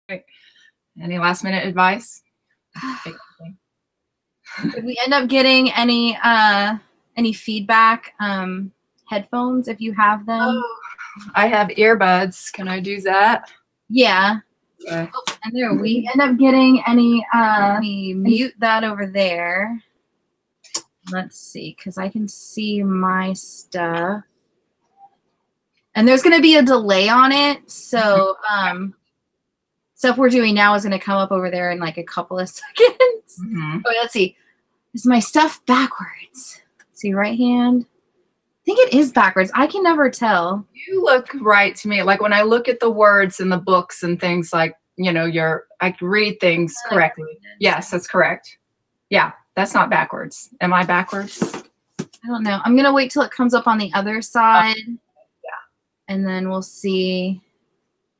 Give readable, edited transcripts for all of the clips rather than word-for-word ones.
Right. Any last minute advice? If we end up getting any feedback, headphones, if you have them. Oh, I have earbuds. Can I do that? Yeah. Okay. And there we end up getting any mute that over there. Let's see, because I can see my stuff. And there's going to be a delay on it, so stuff we're doing now is going to come up over there in like a couple of seconds. Mm-hmm. Oh, let's see. Is my stuff backwards? Let's see, right hand. I think it is backwards. I can never tell. You look right to me. Like when I look at the words in the books and things, like, you know, I can read things correctly. Yes, that's correct. Yeah, that's not backwards. Am I backwards? I don't know. I'm going to wait till it comes up on the other side. Yeah. And then we'll see.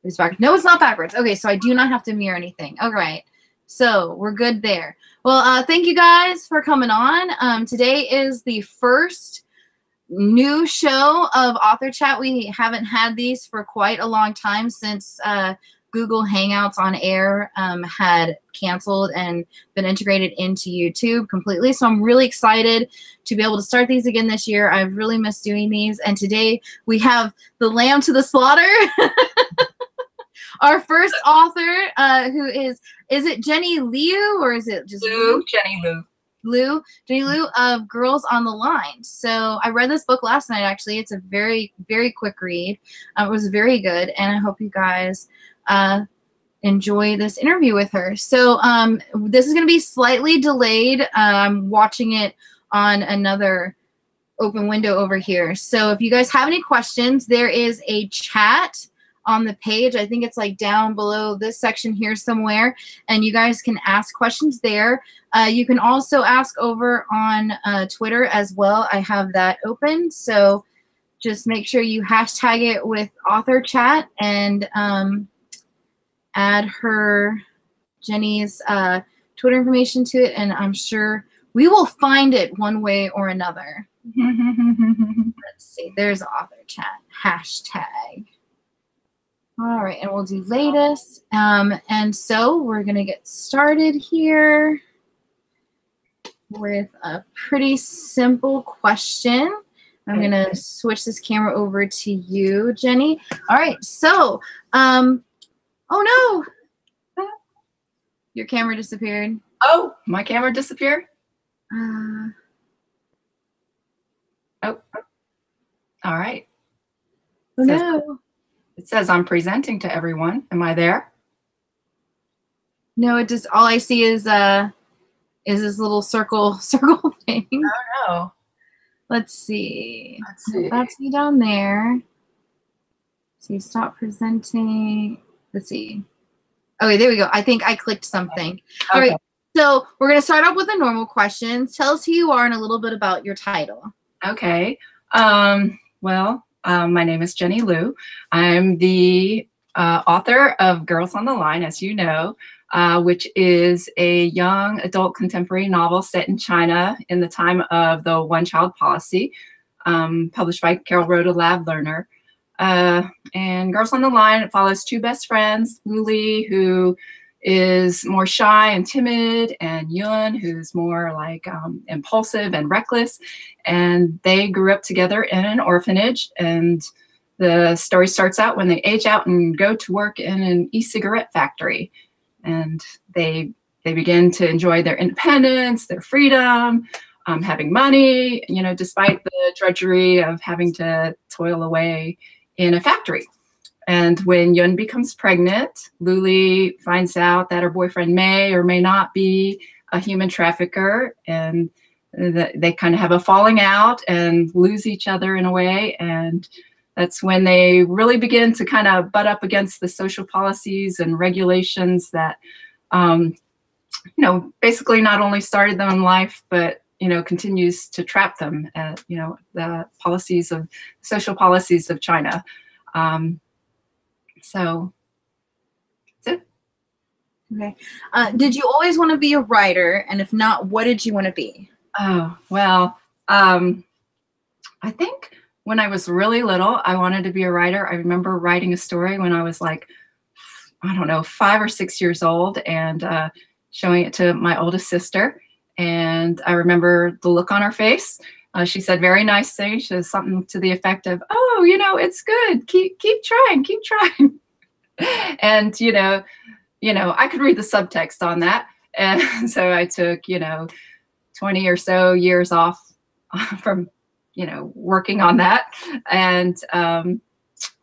It's back. No, it's not backwards. Okay, so I do not have to mirror anything. All right. So we're good there. Well, thank you guys for coming on. Today is the first new show of Author Chat. We haven't had these for quite a long time since Google Hangouts on Air had canceled and been integrated into YouTube completely. So I'm really excited to be able to start these again this year. I've really missed doing these. And today we have the lamb to the slaughter. Our first author, who is it Jennie Liu or is it just Liu? Jennie Liu. Jennie Liu of Girls on the Line. So I read this book last night, actually. It's a very, very quick read. It was very good, and I hope you guys enjoy this interview with her. So this is going to be slightly delayed. I'm watching it on another open window over here. So if you guys have any questions, there is a chat on the page. I think it's like down below this section here somewhere, and you guys can ask questions there. You can also ask over on Twitter as well. I have that open, so just make sure you hashtag it with Author Chat and add Jenny's Twitter information to it, and I'm sure we will find it one way or another. Let's see, there's Author Chat hashtag. All right, and we'll do latest. And so we're going to get started here with a pretty simple question. I'm going to switch this camera over to you, Jenny. All right, so, oh no, your camera disappeared. Oh, my camera disappeared? Oh, all right. Oh, no. It says I'm presenting to everyone. Am I there? No, it just, all I see is this little circle thing. Oh no. Let's see. That's me down there. So stop presenting. Let's see. Okay, there we go. I think I clicked something. Okay. All right. So we're going to start off with the normal questions. Tell us who you are and a little bit about your title. Okay. My name is Jennie Liu. I'm the author of Girls on the Line, as you know, which is a young adult contemporary novel set in China in the time of the one-child policy, published by Carol Rhoda Lab Learner. And Girls on the Line, it follows two best friends, Luli, who is more shy and timid, and Yun, who's more like impulsive and reckless. And they grew up together in an orphanage. And the story starts out when they age out and go to work in an e-cigarette factory. And they begin to enjoy their independence, their freedom, having money, you know, despite the drudgery of having to toil away in a factory. And when Yun becomes pregnant, Luli finds out that her boyfriend may or may not be a human trafficker, and they kind of have a falling out and lose each other in a way. And that's when they really begin to kind of butt up against the social policies and regulations that, you know, basically not only started them in life, but, you know, continues to trap them at, you know, the social policies of China. So that's it. Okay. Did you always want to be a writer? And if not, what did you want to be? Oh, well, I think when I was really little, I wanted to be a writer. I remember writing a story when I was like, I don't know, 5 or 6 years old, and showing it to my oldest sister. And I remember the look on her face. She said very nice things. She said something to the effect of, "Oh, you know, it's good. Keep trying, keep trying." And I could read the subtext on that, and so I took 20 or so years off from working on that, and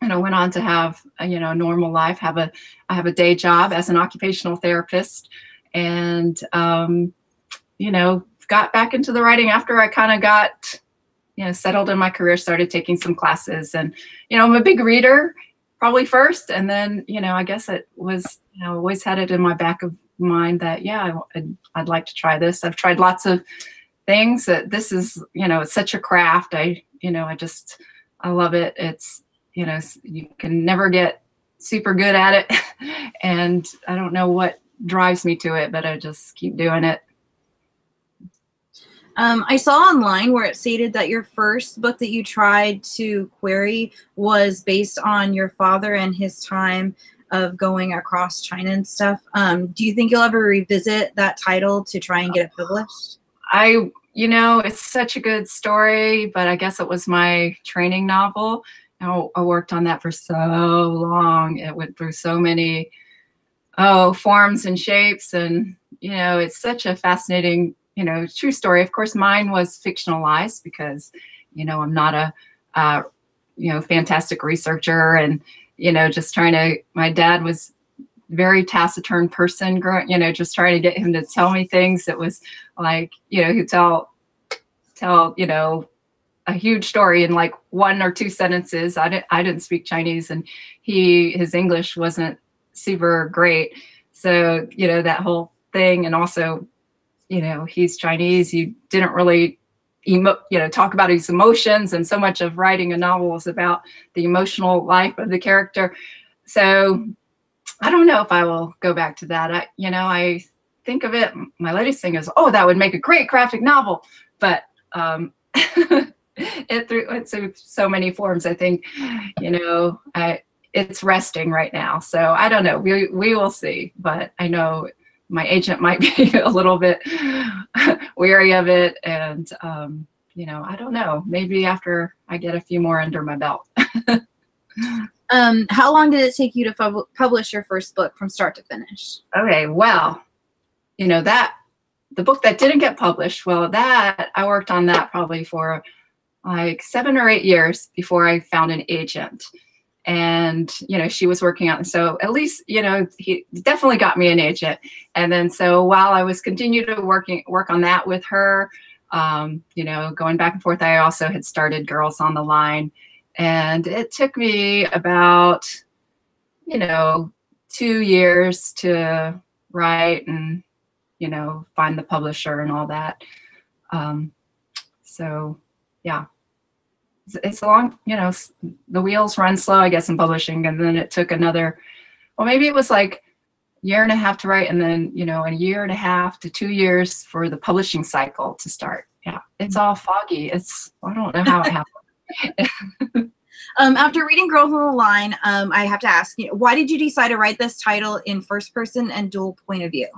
went on to have a normal life. I have a day job as an occupational therapist, and got back into the writing after I kind of got settled in my career, started taking some classes, and I'm a big reader probably first, and then I guess it was always had it in my back of mind that I'd like to try this. I've tried lots of things. That this is it's such a craft. I love it. It's you can never get super good at it, and I don't know what drives me to it, but I just keep doing it. I saw online where it stated that your first book that you tried to query was based on your father and his time of going across China and stuff. Do you think you'll ever revisit that title to try and get it published? It's such a good story, but I guess it was my training novel. I worked on that for so long. It went through so many forms and shapes, and it's such a fascinating true story. Of course, mine was fictionalized because I'm not a fantastic researcher, and just trying to. My dad was very taciturn person, just trying to get him to tell me things. It was like he'd tell a huge story in like 1 or 2 sentences. I didn't speak Chinese, and his English wasn't super great, so that whole thing. And also he's Chinese. He didn't really talk about his emotions, and so much of writing a novel is about the emotional life of the character. So I don't know if I will go back to that. I think of it, my latest thing is, that would make a great graphic novel, but it through so many forms. I think it's resting right now, so I don't know. We will see, but I know my agent might be a little bit wary of it, and I don't know, maybe after I get a few more under my belt. How long did it take you to publish your first book from start to finish? Okay, well, the book that didn't get published, that I worked on that probably for like 7 or 8 years before I found an agent. And she was working on it, so at least he definitely got me an agent. And then so while I was continuing to work on that with her, going back and forth, I also had started Girls on the Line, and it took me about 2 years to write and find the publisher and all that. So yeah, it's a long, the wheels run slow, I guess, in publishing. And then it took another, maybe it was like 1.5 years to write, and then 1.5 years to 2 years for the publishing cycle to start. Yeah, it's all foggy. I don't know how it happened. After reading Girls on the Line, I have to ask you, why did you decide to write this title in first person and dual point of view?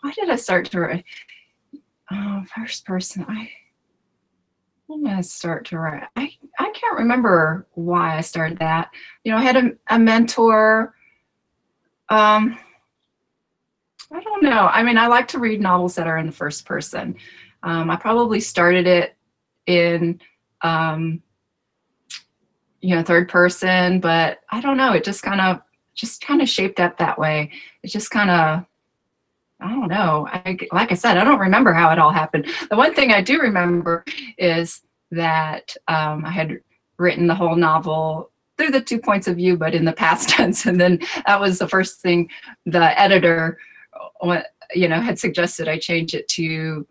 Why did I start to write first person? When did I start to write? I can't remember why I started that. I had a mentor. I don't know. I mean, I like to read novels that are in the first person. I probably started it in third person, but I don't know. It just kind of shaped up that way. It just kind of, I don't know. Like I said, I don't remember how it all happened. The one thing I do remember is that I had written the whole novel through the 2 points of view, but in the past tense. And then that was the first thing the editor, had suggested I change it to,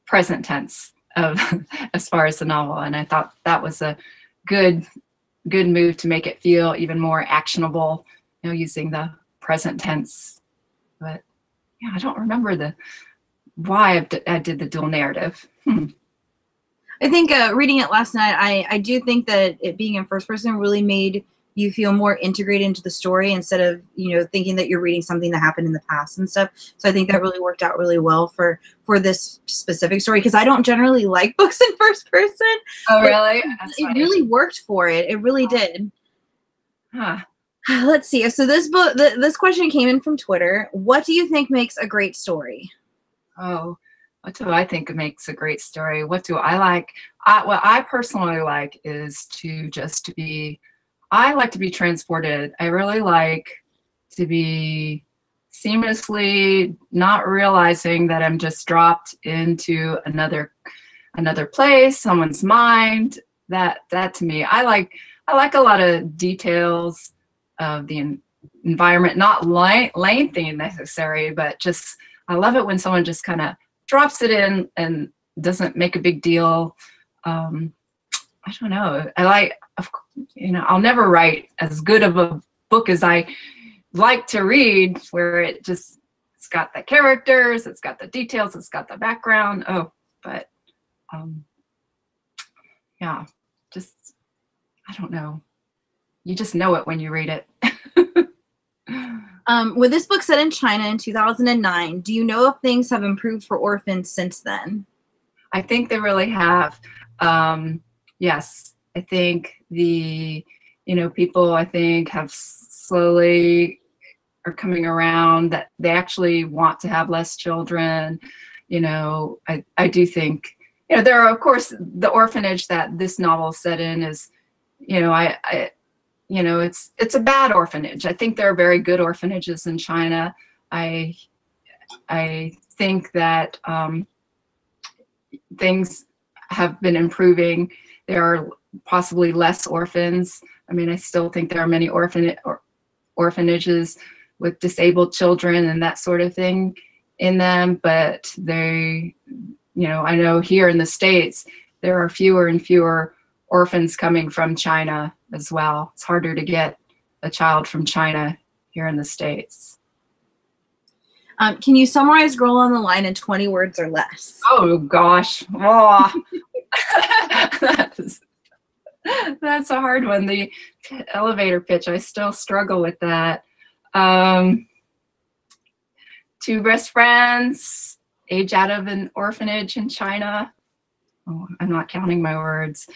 present tense as far as the novel. And I thought that was a good move to make it feel even more actionable, using the present tense. But yeah, I don't remember why I did the dual narrative. I think reading it last night, I do think that it being in first person really made you feel more integrated into the story instead of, you know, thinking that you're reading something that happened in the past and stuff. So I think that really worked out really well for this specific story, because I don't generally like books in first person. Oh, really? It really worked for it. It really did. Huh. Let's see. So this book, this question came in from Twitter. What do you think makes a great story? Oh, what do I think makes a great story? What do I like? What I personally like is to just be, I like to be transported. I really like to be seamlessly not realizing that I'm just dropped into another place, someone's mind. That to me, I like a lot of details of the environment, not lengthy necessary, but just I love it when someone just kind of drops it in and doesn't make a big deal. I don't know. I like, you know, I'll never write as good of a book as I like to read, where it's got the characters, it's got the details, it's got the background. Oh, but yeah, just, I don't know. You just know it when you read it. With this book set in China in 2009, do you know if things have improved for orphans since then? I think they really have. Yes, I think people I think have slowly are coming around that they actually want to have less children. You know, I do think, you know, there are, of course, the orphanage that this novel is set in is, you know, it's a bad orphanage. I think there are very good orphanages in China. I think that things have been improving. There are possibly less orphans. I mean, I still think there are many orphanages with disabled children and that sort of thing in them, but they, you know, I know here in the States, there are fewer and fewer orphans coming from China as well. It's harder to get a child from China here in the States. Can you summarize Girl on the Line in 20 words or less? Oh gosh. Oh. That's a hard one. The elevator pitch, I still struggle with that. Two best friends, age out of an orphanage in China. Oh, I'm not counting my words.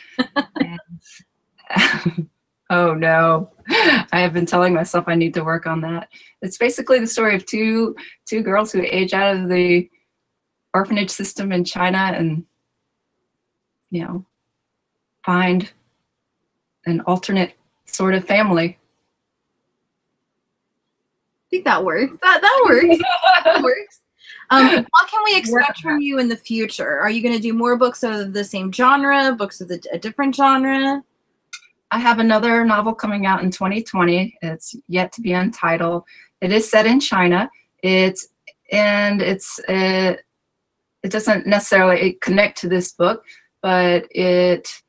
Oh no, I have been telling myself I need to work on that. It's basically the story of two girls who age out of the orphanage system in China and, you know, find an alternate sort of family. I think that works. That works. That works. What can we expect from you in the future? Are you going to do more books of the same genre, books of a different genre? I have another novel coming out in 2020. It's yet to be untitled. It is set in China. It doesn't necessarily connect to this book, but it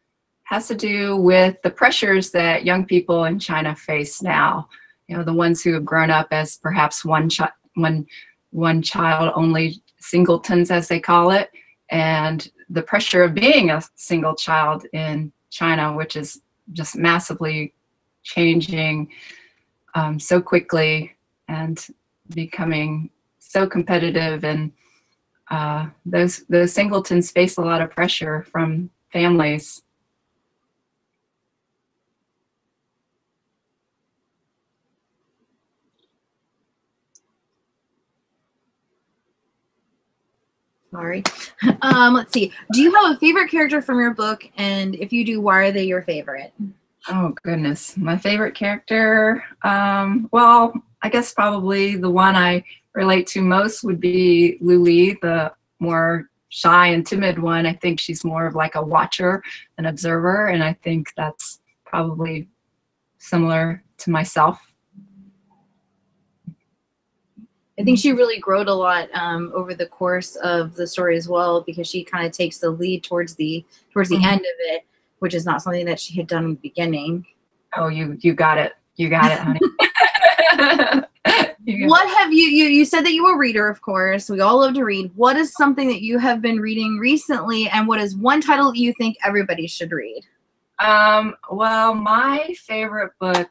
has to do with the pressures that young people in China face now. You know, the ones who have grown up as perhaps one child only singletons, as they call it, and the pressure of being a single child in China, which is just massively changing so quickly and becoming so competitive. And those singletons face a lot of pressure from families. Sorry. Let's see. Do you have a favorite character from your book? And if you do, why are they your favorite? Oh, goodness. My favorite character? Well, I guess probably the one I relate to most would be Li, the more shy and timid one. I think she's more of like a watcher, an observer, and I think that's probably similar to myself. I think she really growed a lot over the course of the story as well, because she kind of takes the lead towards the end of it, which is not something that she had done in the beginning. Oh, you got it. You got it, honey. What have you said that you were a reader, of course. We all love to read. What is something that you have been reading recently, and what is one title that you think everybody should read? Well, my favorite book,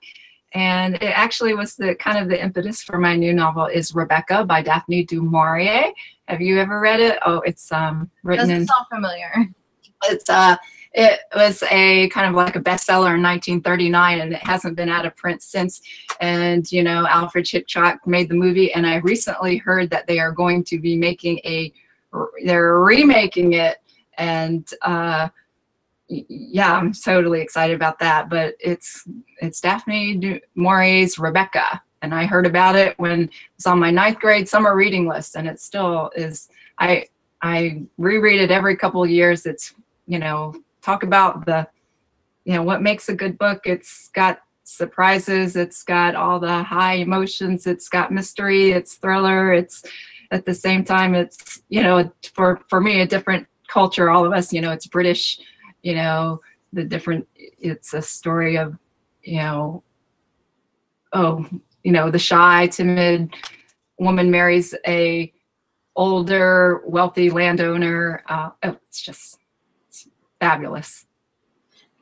and it actually was the kind of the impetus for my new novel, is Rebecca by Daphne du Maurier. Have you ever read it? Oh, it's written Doesn't in. sound familiar. It's it was a kind of like a bestseller in 1939, and it hasn't been out of print since. And you know, Alfred Hitchcock made the movie, and I recently heard that they are going to be making they're remaking it, and yeah, I'm totally excited about that. But it's Daphne du Maurier's Rebecca, and I heard about it when it was on my 9th grade summer reading list, and it still is. I reread it every couple of years. It's, you know, talk about the, you know, what makes a good book. It's got surprises, it's got all the high emotions, it's got mystery, it's thriller, it's at the same time, it's, you know, for me, a different culture, all of us, you know, it's British, you know, it's a story of, you know, oh, you know, the shy, timid woman marries a older, wealthy landowner. It's fabulous.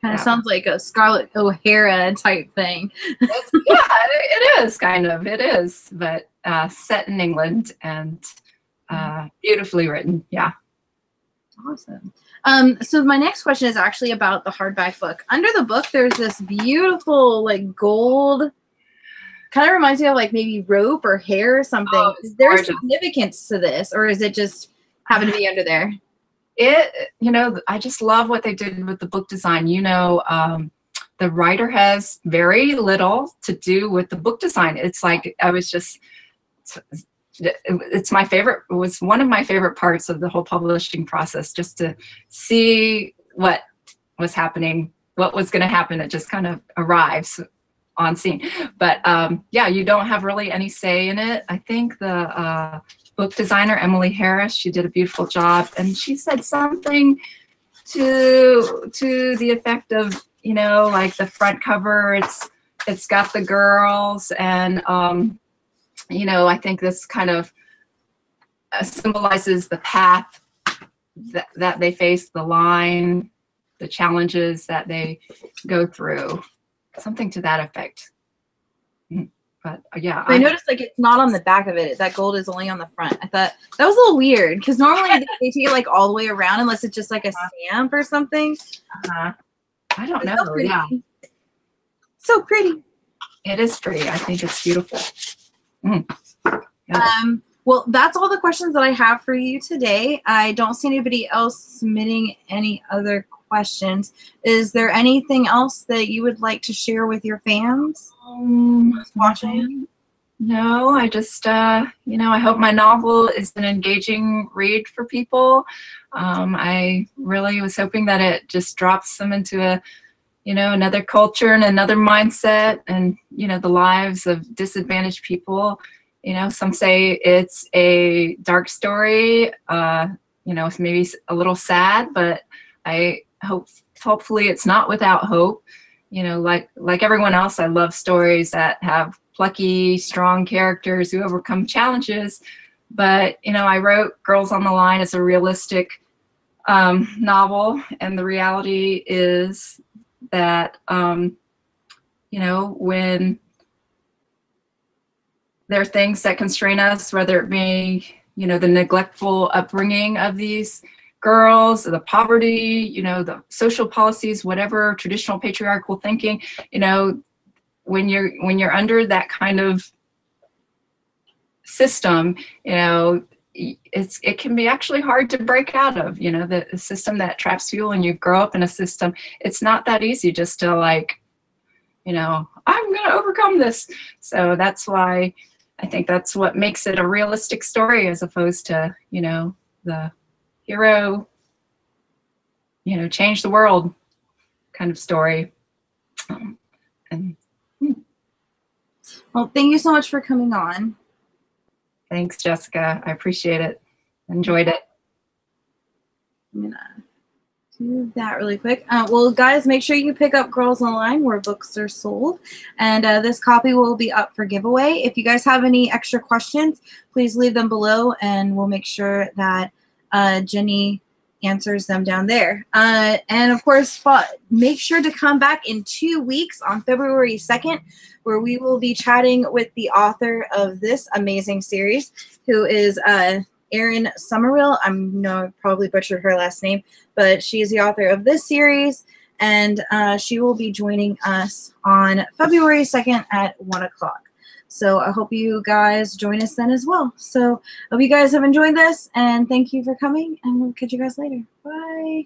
Kind of sounds like a Scarlett O'Hara type thing. Yeah, it is kind of. It is, but set in England and beautifully written. Yeah. Awesome. So my next question is actually about the hardback book. Under the book, there's this beautiful like gold. Kind of reminds me of like maybe rope or hair or something. Oh, is there gorgeous. Significance to this, or is it just happen to be under there? You know, I just love what they did with the book design. You know, the writer has very little to do with the book design. It's like it's my favorite. It was one of my favorite parts of the whole publishing process, just to see what was happening, what was going to happen. It just kind of arrives on scene. But yeah, you don't have really any say in it. I think the book designer, Emily Harris, she did a beautiful job, and she said something to the effect of, you know, like the front cover, it's got the girls, and you know, I think this kind of symbolizes the path that they face, the line, the challenges that they go through. Something to that effect. But yeah, I noticed like it's not on the back of it. That gold is only on the front. I thought that was a little weird because normally they take it like all the way around unless it's just like a stamp or something. I don't know. So yeah, so pretty. It is pretty. I think it's beautiful. Yes. Well, that's all the questions that I have for you today. I don't see anybody else submitting any other questions. Is there anything else that you would like to share with your fans watching? No, I just, you know, I hope my novel is an engaging read for people. I really was hoping that it just drops them into you know, another culture and another mindset, and, you know, the lives of disadvantaged people. You know, some say it's a dark story, you know, it's maybe a little sad, but hopefully it's not without hope. You know, like everyone else, I love stories that have plucky, strong characters who overcome challenges. But, you know, I wrote Girls on the Line as a realistic novel, and the reality is that, you know, when there are things that constrain us, whether it be, you know, the neglectful upbringing of these girls, the poverty, you know, the social policies, whatever, traditional patriarchal thinking, you know, when you're under that kind of system, you know, it can be actually hard to break out of, you know, the system that traps you, and you grow up in a system. It's not that easy just to like, you know, I'm going to overcome this. So that's why I think that's what makes it a realistic story, as opposed to, you know, the hero, you know, change the world kind of story. Well, thank you so much for coming on. Thanks, Jessica. I appreciate it. Enjoyed it. I'm gonna do that really quick. Well, guys, make sure you pick up Girls Online where books are sold, and this copy will be up for giveaway. If you guys have any extra questions, please leave them below, and we'll make sure that Jennie answers them down there. And of course, make sure to come back in 2 weeks on February 2nd, where we will be chatting with the author of this amazing series, who is Erin Somerville. I probably butchered her last name, but she is the author of this series, and she will be joining us on February 2nd at 1 o'clock. So I hope you guys join us then as well. So I hope you guys have enjoyed this, and thank you for coming, and we'll catch you guys later. Bye.